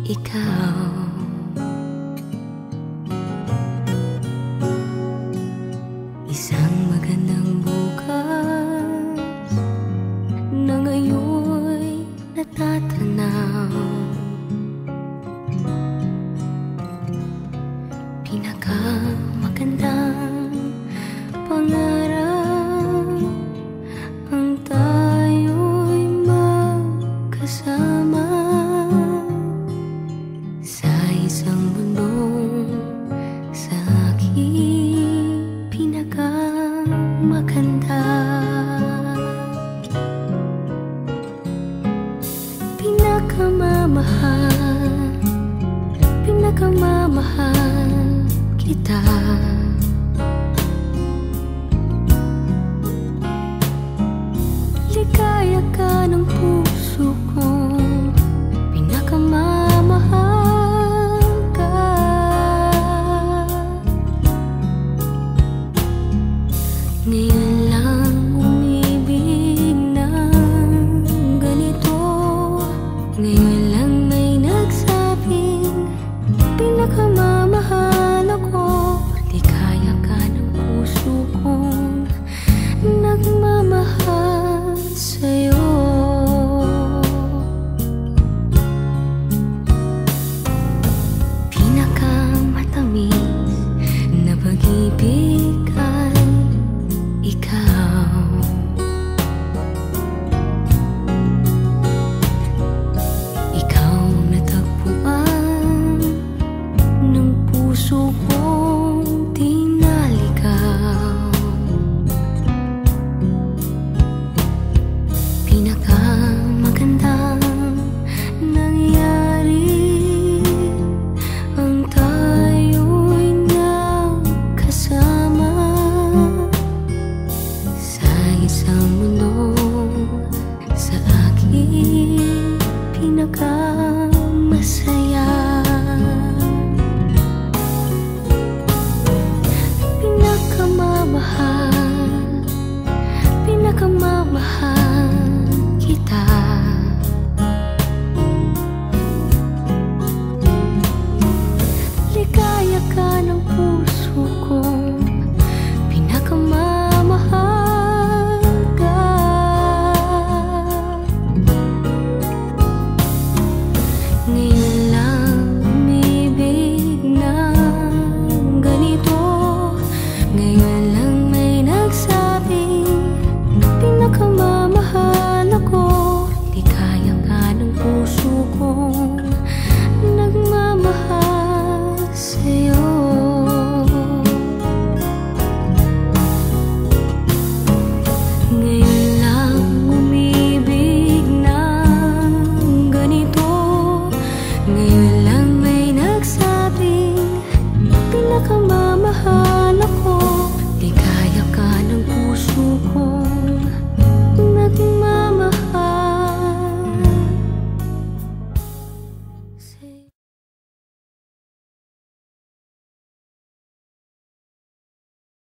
ikaw. Isang magandang bukas na ngayon'y natatanaw. Pinakamagandang pangarap ang tayo'y magkasama sa isang mundong sa aking pinakamaganda. Pinakamamahal kita. Ligaya ka ng puso ko, pinakamamahal ka. Ngayon lang umibig ng ganito, ngayon lang may nagsabing pinakamamahal ako. Ligaya ka ng puso kong nagmamahal sa'yo. Pinakamatamis na pag-ibig ay ikaw. Ikaw natagpuan ng puso kong tinaligaw. Pinakamagandang nangyari ang tayo'y nagkasama sa isang mundo sa akin